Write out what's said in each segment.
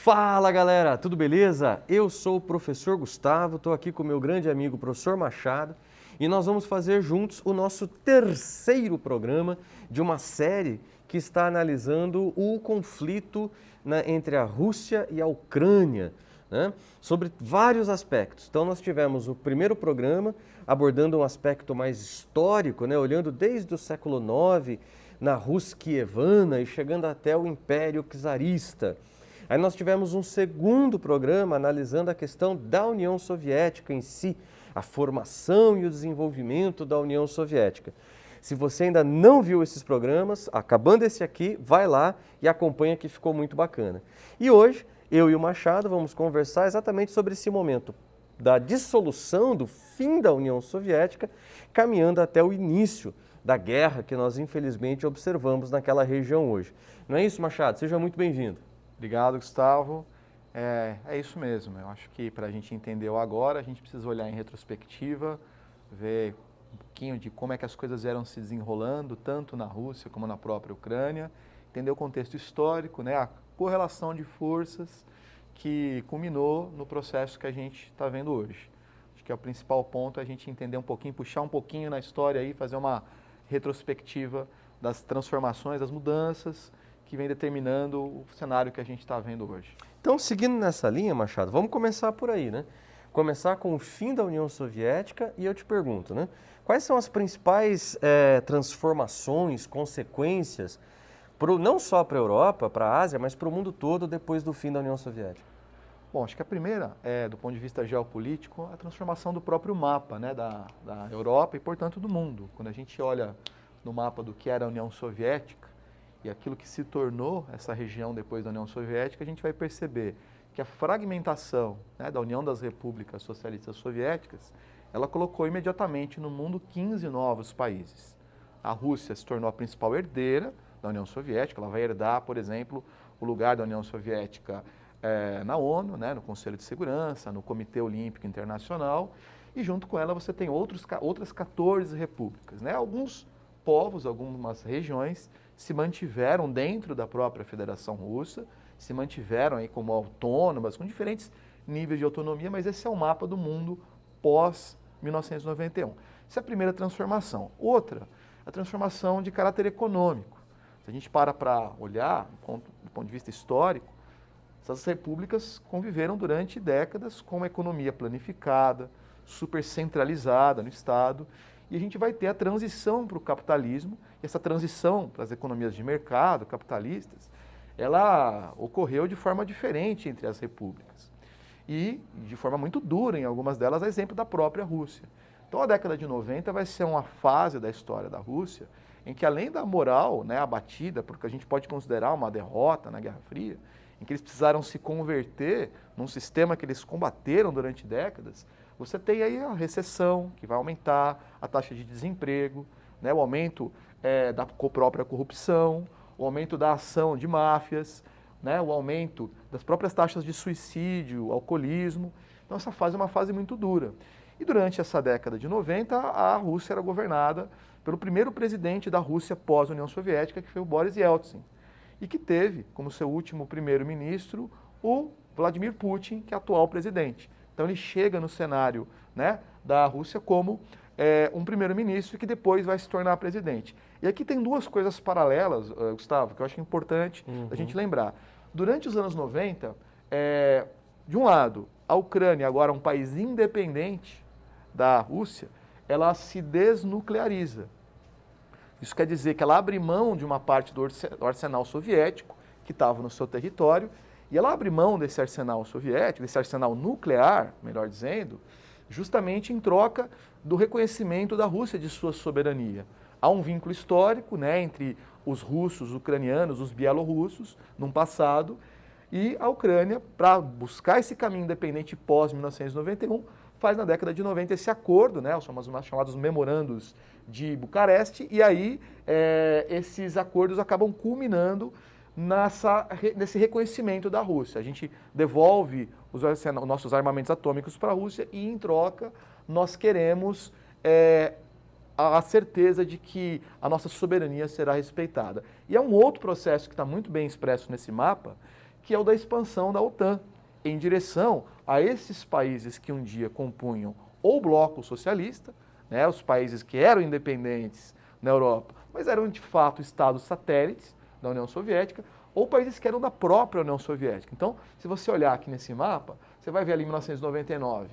Fala galera, tudo beleza? Eu sou o professor Gustavo, estou aqui com o meu grande amigo professor Machado e nós vamos fazer juntos o nosso terceiro programa de uma série que está analisando o conflito entre a Rússia e a Ucrânia, né? Sobre vários aspectos. Então nós tivemos o primeiro programa abordando um aspecto mais histórico, né? Olhando desde o século IX na Rússia kievana e chegando até o Império Czarista. Aí nós tivemos um segundo programa analisando a questão da União Soviética em si, a formação e o desenvolvimento da União Soviética. Se você ainda não viu esses programas, acabando esse aqui, vai lá e acompanha que ficou muito bacana. E hoje, eu e o Machado vamos conversar exatamente sobre esse momento da dissolução, do fim da União Soviética, caminhando até o início da guerra que nós infelizmente observamos naquela região hoje. Não é isso, Machado? Seja muito bem-vindo. Obrigado, Gustavo. É isso mesmo. Eu acho que para a gente entender o agora, a gente precisa olhar em retrospectiva, ver um pouquinho de como é que as coisas vieram se desenrolando, tanto na Rússia como na própria Ucrânia, entender o contexto histórico, né, a correlação de forças que culminou no processo que a gente está vendo hoje. Acho que é o principal ponto, a gente entender um pouquinho, puxar um pouquinho na história aí, fazer uma retrospectiva das transformações, das mudanças que vem determinando o cenário que a gente está vendo hoje. Então, seguindo nessa linha, Machado, vamos começar por aí, né? Começar com o fim da União Soviética e eu te pergunto, né? Quais são as principais transformações, consequências, não só para a Europa, para a Ásia, mas para o mundo todo depois do fim da União Soviética? Bom, acho que a primeira do ponto de vista geopolítico, a transformação do próprio mapa, né, da Europa e, portanto, do mundo. Quando a gente olha no mapa do que era a União Soviética, e aquilo que se tornou essa região depois da União Soviética, a gente vai perceber que a fragmentação, né, da União das Repúblicas Socialistas Soviéticas, ela colocou imediatamente no mundo 15 novos países. A Rússia se tornou a principal herdeira da União Soviética, ela vai herdar, por exemplo, o lugar da União Soviética na ONU, né, no Conselho de Segurança, no Comitê Olímpico Internacional, e junto com ela você tem outras 14 repúblicas, né, alguns povos, algumas regiões se mantiveram dentro da própria Federação Russa, se mantiveram aí como autônomas, com diferentes níveis de autonomia, mas esse é o mapa do mundo pós-1991. Essa é a primeira transformação. Outra, a transformação de caráter econômico. Se a gente para olhar, do ponto de vista histórico, essas repúblicas conviveram durante décadas com uma economia planificada, super centralizada no Estado, e a gente vai ter a transição para o capitalismo, e essa transição para as economias de mercado capitalistas, ela ocorreu de forma diferente entre as repúblicas. E de forma muito dura em algumas delas, a exemplo da própria Rússia. Então a década de 90 vai ser uma fase da história da Rússia em que, além da moral, né, abatida, porque a gente pode considerar uma derrota na Guerra Fria, em que eles precisaram se converter num sistema que eles combateram durante décadas, você tem aí a recessão, que vai aumentar, a taxa de desemprego, né, o aumento da própria corrupção, o aumento da ação de máfias, né, o aumento das próprias taxas de suicídio, alcoolismo. Então essa fase é uma fase muito dura. E durante essa década de 90, a Rússia era governada pelo primeiro presidente da Rússia pós-União Soviética, que foi o Boris Yeltsin, e que teve como seu último primeiro-ministro o Vladimir Putin, que é atual presidente. Então ele chega no cenário, né, da Rússia como um primeiro-ministro que depois vai se tornar presidente. E aqui tem duas coisas paralelas, Gustavo, que eu acho importante a gente lembrar. Durante os anos 90, de um lado, a Ucrânia, agora um país independente da Rússia, ela se desnucleariza. Isso quer dizer que ela abre mão de uma parte do arsenal soviético que estava no seu território, e ela abre mão desse arsenal soviético, desse arsenal nuclear, melhor dizendo, justamente em troca do reconhecimento da Rússia de sua soberania. Há um vínculo histórico, né, entre os russos, os ucranianos, os bielorrussos, num passado, e a Ucrânia, para buscar esse caminho independente pós-1991, faz na década de 90 esse acordo, né, os chamados memorandos de Bucareste, e aí esses acordos acabam culminando nesse reconhecimento da Rússia. A gente devolve os nossos armamentos atômicos para a Rússia e, em troca, nós queremos a certeza de que a nossa soberania será respeitada. E é um outro processo que está muito bem expresso nesse mapa, que é o da expansão da OTAN, em direção a esses países que um dia compunham o bloco socialista, né, os países que eram independentes na Europa, mas eram de fato estados satélites da União Soviética, ou países que eram da própria União Soviética. Então, se você olhar aqui nesse mapa, você vai ver ali em 1999,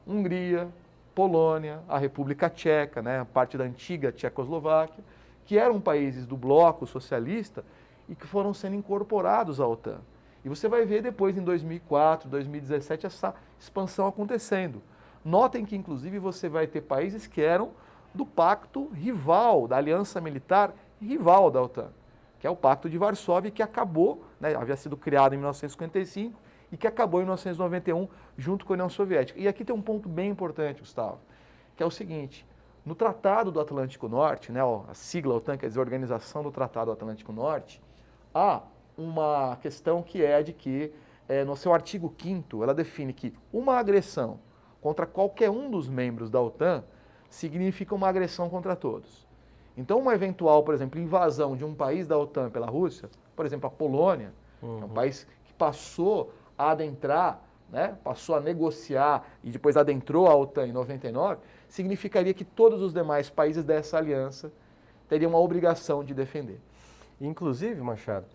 Hungria, Polônia, a República Tcheca, né, a parte da antiga Tchecoslováquia, que eram países do bloco socialista e que foram sendo incorporados à OTAN. E você vai ver depois, em 2004, 2017, essa expansão acontecendo. Notem que, inclusive, você vai ter países que eram do pacto rival, da aliança militar rival da OTAN, que é o Pacto de Varsóvia, que acabou, né, havia sido criado em 1955 e que acabou em 1991 junto com a União Soviética. E aqui tem um ponto bem importante, Gustavo, que é o seguinte: no Tratado do Atlântico Norte, né, a sigla OTAN, quer dizer Organização do Tratado do Atlântico Norte, há uma questão que é de que, no seu artigo 5º, ela define que uma agressão contra qualquer um dos membros da OTAN significa uma agressão contra todos. Então, uma eventual, por exemplo, invasão de um país da OTAN pela Rússia, por exemplo, a Polônia, que é um país que passou a adentrar, né, passou a negociar e depois adentrou a OTAN em 99, significaria que todos os demais países dessa aliança teriam a obrigação de defender. Inclusive, Machado,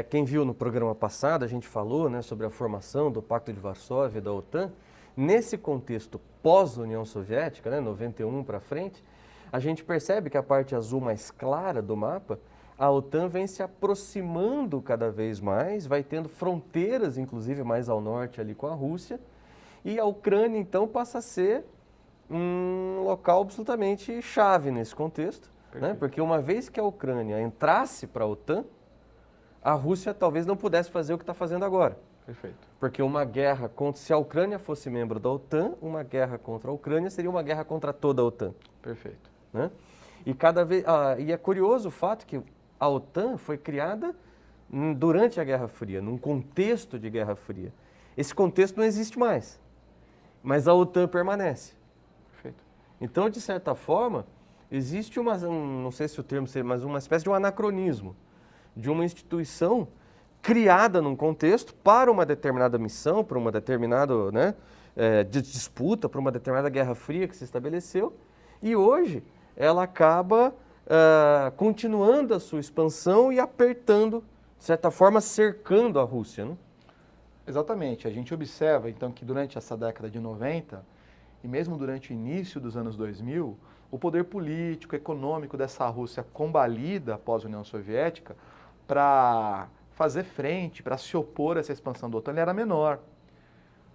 quem viu no programa passado, a gente falou, né, sobre a formação do Pacto de Varsóvia e da OTAN. Nesse contexto pós-União Soviética, né, 91 para frente, a gente percebe que a parte azul mais clara do mapa, a OTAN vem se aproximando cada vez mais, vai tendo fronteiras, inclusive, mais ao norte ali com a Rússia, e a Ucrânia, então, passa a ser um local absolutamente chave nesse contexto, né? Porque uma vez que a Ucrânia entrasse para a OTAN, a Rússia talvez não pudesse fazer o que está fazendo agora. Perfeito. Porque uma guerra contra, se a Ucrânia fosse membro da OTAN, uma guerra contra a Ucrânia seria uma guerra contra toda a OTAN. Perfeito. Né? E cada vez, e é curioso o fato que a OTAN foi criada durante a Guerra Fria, num contexto de Guerra Fria. Esse contexto não existe mais, mas a OTAN permanece. Perfeito. Então, de certa forma, existe não sei se o termo seria, mas uma espécie de um anacronismo de uma instituição criada num contexto para uma determinada missão, para uma determinada, né, disputa, para uma determinada Guerra Fria que se estabeleceu, e hoje ela acaba continuando a sua expansão e apertando, de certa forma, cercando a Rússia, né? Exatamente. A gente observa, então, que durante essa década de 90, e mesmo durante o início dos anos 2000, o poder político, econômico dessa Rússia combalida após a União Soviética, para fazer frente, para se opor a essa expansão da OTAN, ele era menor.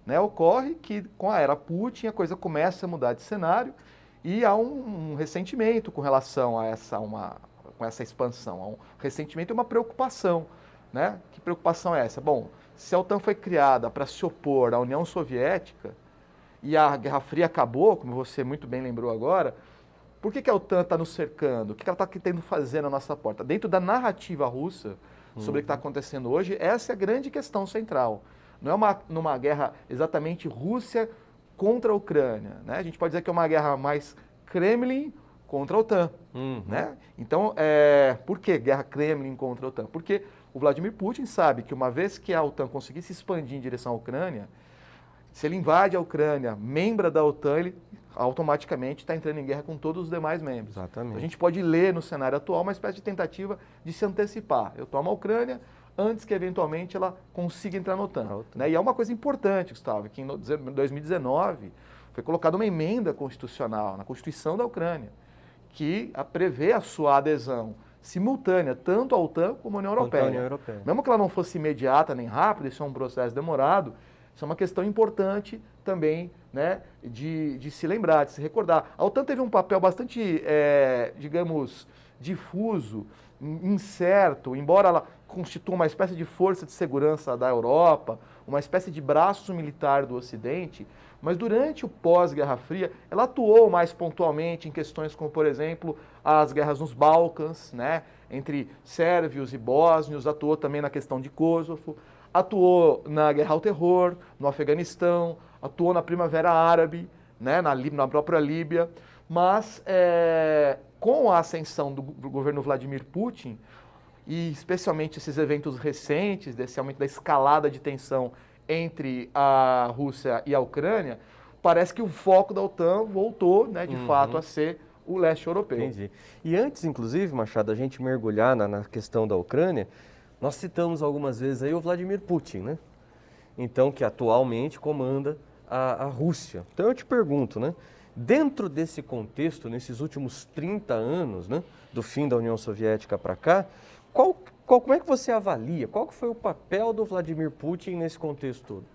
Né? Ocorre que, com a era Putin, a coisa começa a mudar de cenário e há um ressentimento com relação a com essa expansão. Há um ressentimento e uma preocupação. Né? Que preocupação é essa? Bom, se a OTAN foi criada para se opor à União Soviética e a Guerra Fria acabou, como você muito bem lembrou agora, por que a OTAN está nos cercando? O que ela está tentando fazer na nossa porta? Dentro da narrativa russa sobre o que está acontecendo hoje, essa é a grande questão central. Não é numa guerra exatamente Rússia contra a Ucrânia. Né? A gente pode dizer que é uma guerra mais Kremlin contra a OTAN. Né? Então, por que guerra Kremlin contra a OTAN? Porque o Vladimir Putin sabe que uma vez que a OTAN conseguir se expandir em direção à Ucrânia, se ele invade a Ucrânia, membro da OTAN, ele automaticamente está entrando em guerra com todos os demais membros. Exatamente. A gente pode ler no cenário atual uma espécie de tentativa de se antecipar. Eu tomo a Ucrânia antes que eventualmente ela consiga entrar na OTAN. Né? E é uma coisa importante, Gustavo, que em 2019 foi colocada uma emenda constitucional na Constituição da Ucrânia, que prevê a sua adesão simultânea, tanto à OTAN como à União Europeia. Mesmo que ela não fosse imediata nem rápida, isso é um processo demorado, isso é uma questão importante também, né, de se lembrar, de se recordar. A OTAN teve um papel bastante, digamos, difuso, incerto, embora ela constitua uma espécie de força de segurança da Europa, uma espécie de braço militar do Ocidente, mas durante o pós-Guerra Fria, ela atuou mais pontualmente em questões como, por exemplo, as guerras nos Balcãs, né, entre sérvios e bósnios, atuou também na questão de Kosovo, atuou na guerra ao terror, no Afeganistão, atuou na Primavera Árabe, né, na própria Líbia, mas com a ascensão do governo Vladimir Putin, e especialmente esses eventos recentes, desse aumento da escalada de tensão entre a Rússia e a Ucrânia, parece que o foco da OTAN voltou, né, de fato, a ser o leste europeu. Entendi. E antes, inclusive, Machado, a gente mergulhar na questão da Ucrânia, nós citamos algumas vezes aí o Vladimir Putin, né? Então, que atualmente comanda a Rússia. Então eu te pergunto, né? Dentro desse contexto, nesses últimos 30 anos, né, do fim da União Soviética para cá, como é que você avalia? Qual que foi o papel do Vladimir Putin nesse contexto todo?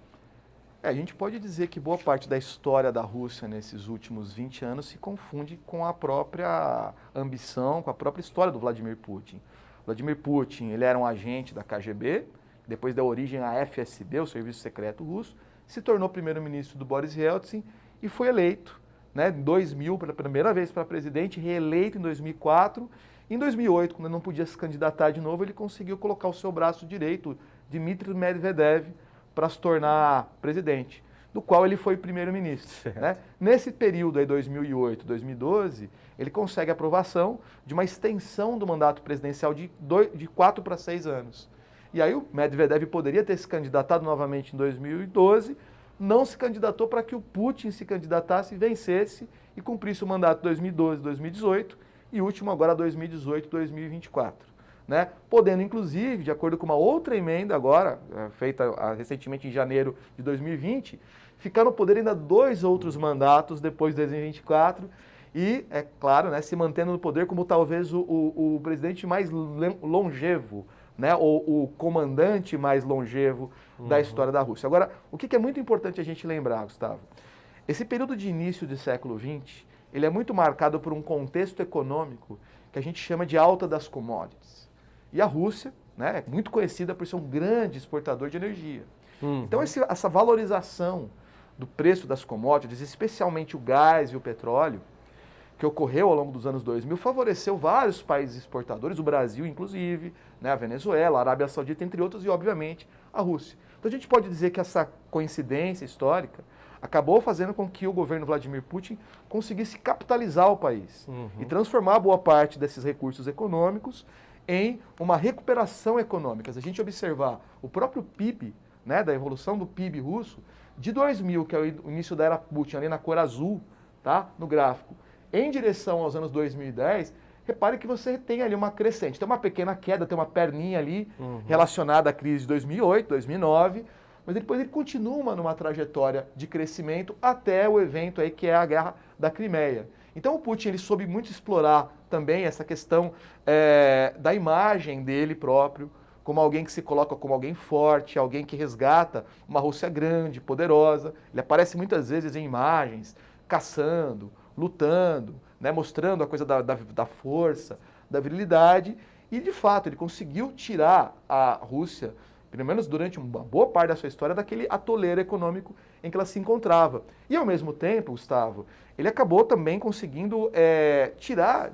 A gente pode dizer que boa parte da história da Rússia nesses últimos 20 anos se confunde com a própria ambição, com a própria história do Vladimir Putin. Vladimir Putin, ele era um agente da KGB, depois deu origem à FSB, o Serviço Secreto Russo, se tornou primeiro-ministro do Boris Yeltsin e foi eleito, né, em 2000 pela primeira vez para presidente, reeleito em 2004. Em 2008, quando ele não podia se candidatar de novo, ele conseguiu colocar o seu braço direito, Dmitry Medvedev, para se tornar presidente, do qual ele foi primeiro-ministro. Né? Nesse período aí, 2008, 2012, ele consegue a aprovação de uma extensão do mandato presidencial de 4 para 6 anos. E aí o Medvedev poderia ter se candidatado novamente em 2012, não se candidatou para que o Putin se candidatasse, vencesse e cumprisse o mandato 2012, 2018 e último agora 2018, 2024. Né? Podendo, inclusive, de acordo com uma outra emenda agora, feita recentemente em janeiro de 2020, ficar no poder ainda 2 outros mandatos depois de 2024 e, é claro, né, se mantendo no poder como talvez o presidente mais longevo, né, ou o comandante mais longevo da história da Rússia. Agora, o que é muito importante a gente lembrar, Gustavo? Esse período de início do século XX, ele é muito marcado por um contexto econômico que a gente chama de alta das commodities. E a Rússia, né, é muito conhecida por ser um grande exportador de energia. Então, essa valorização do preço das commodities, especialmente o gás e o petróleo, que ocorreu ao longo dos anos 2000, favoreceu vários países exportadores, o Brasil inclusive, né, a Venezuela, a Arábia Saudita, entre outros, e obviamente a Rússia. Então a gente pode dizer que essa coincidência histórica acabou fazendo com que o governo Vladimir Putin conseguisse capitalizar o país e transformar boa parte desses recursos econômicos em uma recuperação econômica. Se a gente observar o próprio PIB, né, da evolução do PIB russo, de 2000, que é o início da era Putin, ali na cor azul, tá, no gráfico, em direção aos anos 2010, repare que você tem ali uma crescente. Tem uma pequena queda, tem uma perninha ali relacionada à crise de 2008, 2009, mas depois ele continua numa trajetória de crescimento até o evento aí que é a Guerra da Crimeia. Então o Putin ele soube muito explorar também essa questão da imagem dele próprio, como alguém que se coloca como alguém forte, alguém que resgata uma Rússia grande, poderosa. Ele aparece muitas vezes em imagens, caçando, lutando, né, mostrando a coisa da força, da virilidade, e de fato ele conseguiu tirar a Rússia, pelo menos durante uma boa parte da sua história, daquele atoleiro econômico em que ela se encontrava. E ao mesmo tempo, Gustavo, ele acabou também conseguindo tirar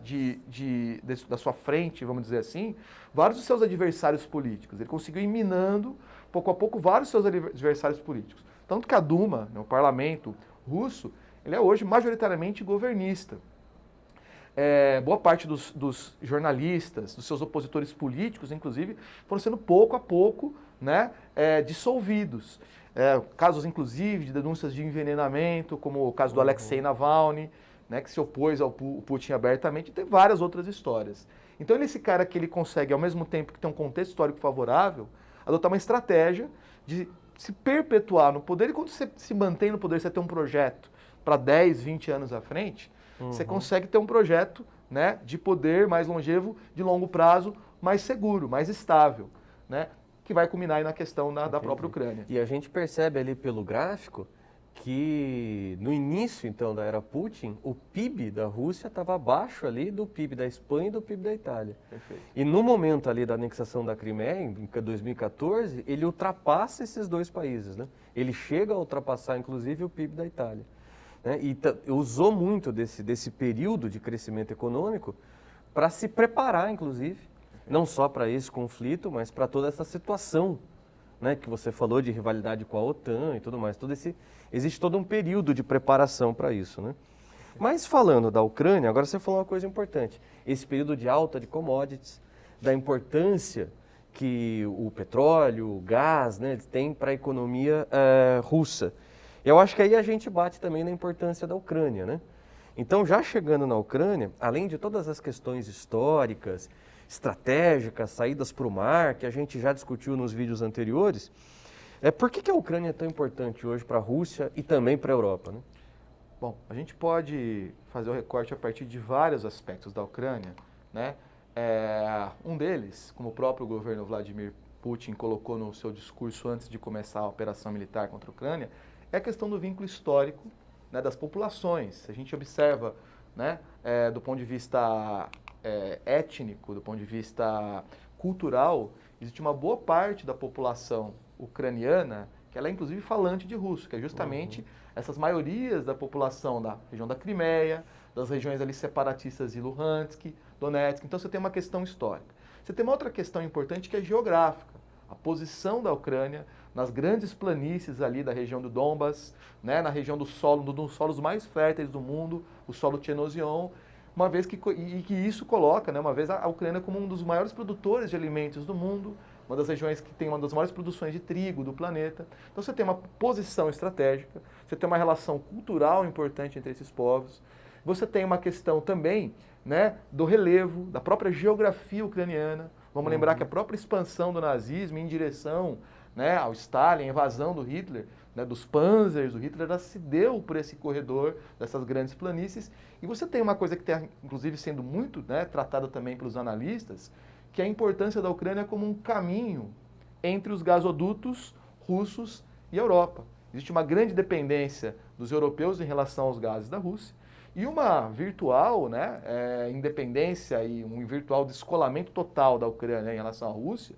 da sua frente, vamos dizer assim, vários dos seus adversários políticos. Ele conseguiu ir minando, pouco a pouco, vários dos seus adversários políticos. Tanto que a Duma, né, o parlamento russo, ele é hoje majoritariamente governista. Boa parte dos jornalistas, dos seus opositores políticos, inclusive, foram sendo pouco a pouco, né, dissolvidos. Casos, inclusive, de denúncias de envenenamento, como o caso do Alexei Navalny, né, que se opôs ao Putin abertamente, e tem várias outras histórias. Então ele é esse cara que ele consegue, ao mesmo tempo que tem um contexto histórico favorável, adotar uma estratégia de se perpetuar no poder, e quando você se mantém no poder, você tem um projeto para 10, 20 anos à frente, você consegue ter um projeto, né, de poder mais longevo, de longo prazo, mais seguro, mais estável, né, que vai culminar aí na questão da própria Ucrânia. E a gente percebe ali pelo gráfico que no início, então, da era Putin, o PIB da Rússia estava abaixo ali do PIB da Espanha e do PIB da Itália. Perfeito. E no momento ali da anexação da Crimeia, em 2014, ele ultrapassa esses 2 países, né? Ele chega a ultrapassar, inclusive, o PIB da Itália. Né? E usou muito desse período de crescimento econômico para se preparar, inclusive, não só para esse conflito, mas para toda essa situação, né, que você falou de rivalidade com a OTAN e tudo mais. Existe todo um período de preparação para isso. Né? Mas falando da Ucrânia, agora você falou uma coisa importante. Esse período de alta de commodities, da importância que o petróleo, o gás, né, tem para a economia russa. Eu acho que aí a gente bate também na importância da Ucrânia, né? Então, já chegando na Ucrânia, além de todas as questões históricas, estratégicas, saídas para o mar, que a gente já discutiu nos vídeos anteriores, por que a Ucrânia é tão importante hoje para a Rússia e também para a Europa, né? Bom, a gente pode fazer o recorte a partir de vários aspectos da Ucrânia, né? Um deles, como o próprio governo Vladimir Putin colocou no seu discurso antes de começar a operação militar contra a Ucrânia, é a questão do vínculo histórico, né, das populações. A gente observa, né, do ponto de vista étnico, do ponto de vista cultural, existe uma boa parte da população ucraniana que ela é inclusive falante de russo, que é justamente essas maiorias da população da região da Crimeia, das regiões ali separatistas de Luhansk, Donetsk. Então você tem uma questão histórica. Você tem uma outra questão importante que é geográfica. A posição da Ucrânia nas grandes planícies ali da região do Donbas, né, na região do solo, dos solos mais férteis do mundo, o solo Chernozyon, uma vez que isso coloca, né, uma vez a Ucrânia como um dos maiores produtores de alimentos do mundo, uma das regiões que tem uma das maiores produções de trigo do planeta. Então você tem uma posição estratégica, você tem uma relação cultural importante entre esses povos, você tem uma questão também, né, do relevo, da própria geografia ucraniana. Vamos lembrar que a própria expansão do nazismo em direção, né, ao Stalin, a invasão do Hitler, né, dos panzers do Hitler, ela se deu por esse corredor dessas grandes planícies. E você tem uma coisa que está, inclusive, sendo muito, né, tratada também pelos analistas, que é a importância da Ucrânia como um caminho entre os gasodutos russos e a Europa. Existe uma grande dependência dos europeus em relação aos gases da Rússia e uma virtual, né, independência e um virtual descolamento total da Ucrânia em relação à Rússia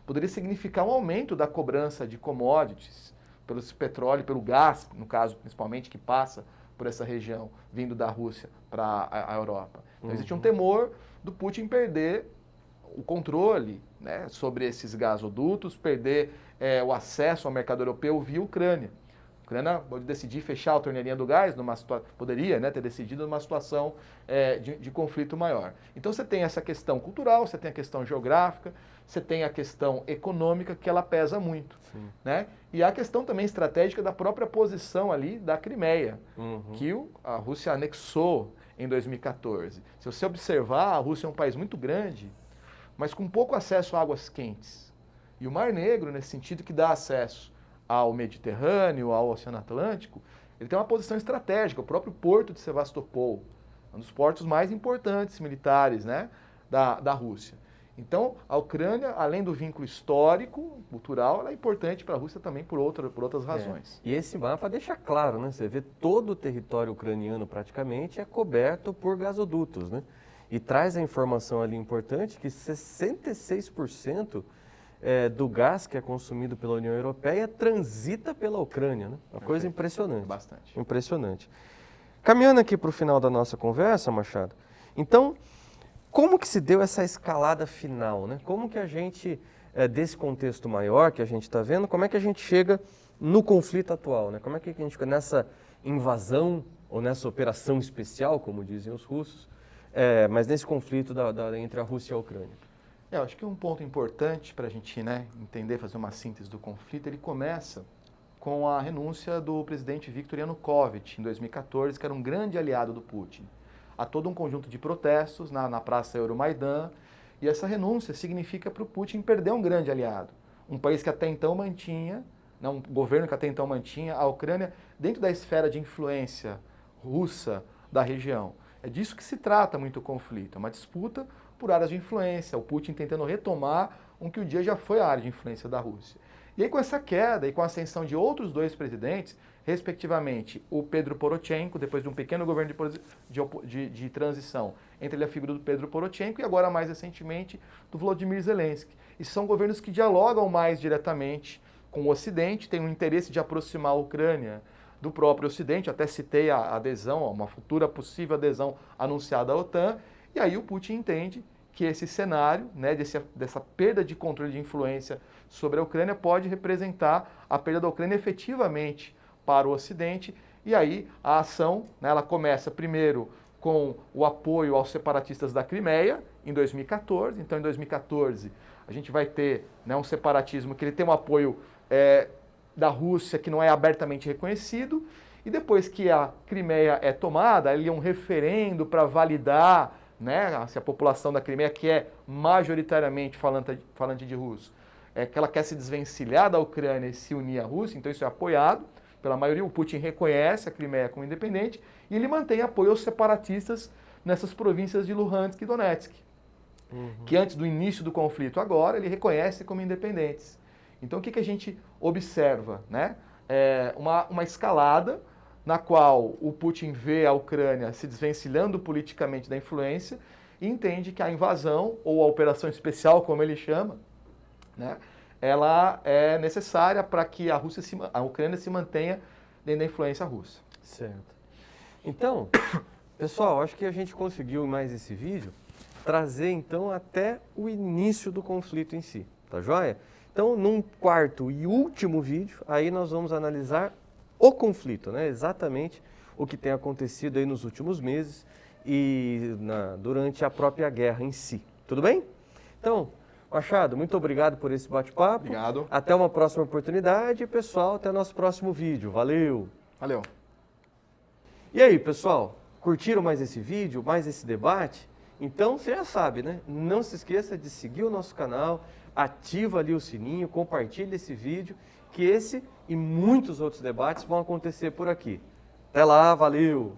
poderia significar um aumento da cobrança de commodities pelo petróleo, pelo gás, no caso principalmente, que passa por essa região, vindo da Rússia para a Europa. Então existe um temor do Putin perder o controle, né, sobre esses gasodutos, perder o acesso ao mercado europeu via Ucrânia. A Ucrânia pode decidir fechar a torneirinha do gás, poderia, né, ter decidido numa situação de conflito maior. Então você tem essa questão cultural, você tem a questão geográfica, você tem a questão econômica, que ela pesa muito. Né? E a questão também estratégica da própria posição ali da Crimeia, que a Rússia anexou em 2014. Se você observar, a Rússia é um país muito grande, mas com pouco acesso a águas quentes. E o Mar Negro, nesse sentido, que dá acesso ao Mediterrâneo, ao Oceano Atlântico, ele tem uma posição estratégica. O próprio porto de Sevastopol, um dos portos mais importantes militares, né, da Rússia. Então, a Ucrânia, além do vínculo histórico, cultural, ela é importante para a Rússia também por outras razões. E esse mapa deixa claro, né? Você vê todo o território ucraniano praticamente é coberto por gasodutos, né? E traz a informação ali importante que 66% do gás que é consumido pela União Europeia transita pela Ucrânia, né? Uma coisa impressionante. Bastante. Impressionante. Caminhando aqui para o final da nossa conversa, Machado, então, como que se deu essa escalada final, né? Como que a gente, desse contexto maior que a gente está vendo, como é que a gente chega no conflito atual, né? Como é que a gente chega nessa invasão ou nessa operação especial, como dizem os russos, mas nesse conflito entre a Rússia e a Ucrânia? Eu acho que um ponto importante para a gente, né, entender, fazer uma síntese do conflito, ele começa com a renúncia do presidente Viktor Yanukovych, em 2014, que era um grande aliado do Putin. Há todo um conjunto de protestos na Praça Euromaidan, e essa renúncia significa para o Putin perder um grande aliado. Um país que até então mantinha, né, um governo que até então mantinha a Ucrânia dentro da esfera de influência russa da região. É disso que se trata muito o conflito, é uma disputa por áreas de influência, o Putin tentando retomar um que um dia já foi a área de influência da Rússia. E aí com essa queda e com a ascensão de outros dois presidentes, respectivamente o Pedro Poroshenko, depois de um pequeno governo de transição, entre ele a figura do Pedro Poroshenko e agora mais recentemente do Volodymyr Zelensky. E são governos que dialogam mais diretamente com o Ocidente, têm um interesse de aproximar a Ucrânia do próprio Ocidente, até citei a adesão, uma futura possível adesão anunciada à OTAN, e aí o Putin entende que esse cenário, né, dessa perda de controle de influência sobre a Ucrânia pode representar a perda da Ucrânia efetivamente para o Ocidente, e aí a ação, né, ela começa primeiro com o apoio aos separatistas da Crimeia em 2014. Então, em 2014, a gente vai ter, né, um separatismo que ele tem um apoio da Rússia que não é abertamente reconhecido. E depois que a Crimeia é tomada, ali é um referendo para validar, né, se a população da Crimeia, que é majoritariamente falante de russo, que ela quer se desvencilhar da Ucrânia e se unir à Rússia, então isso é apoiado pela maioria. O Putin reconhece a Crimeia como independente e ele mantém apoio aos separatistas nessas províncias de Luhansk e Donetsk, que antes do início do conflito agora, ele reconhece como independentes. Então o que a gente observa, né? Uma escalada na qual o Putin vê a Ucrânia se desvencilhando politicamente da influência e entende que a invasão, ou a operação especial, como ele chama, né, ela é necessária para que a Ucrânia se mantenha dentro da influência russa. Certo. Então, pessoal, acho que a gente conseguiu mais esse vídeo trazer então até o início do conflito em si, tá joia? Então, num quarto e último vídeo, aí nós vamos analisar o conflito, né? Exatamente o que tem acontecido aí nos últimos meses e durante a própria guerra em si. Tudo bem? Então, Machado, muito obrigado por esse bate-papo. Obrigado. Até uma próxima oportunidade. Pessoal, até nosso próximo vídeo. Valeu! Valeu! E aí, pessoal, curtiram mais esse vídeo, mais esse debate? Então, você já sabe, né? Não se esqueça de seguir o nosso canal, ativa ali o sininho, compartilhe esse vídeo, que esse e muitos outros debates vão acontecer por aqui. Até lá, valeu!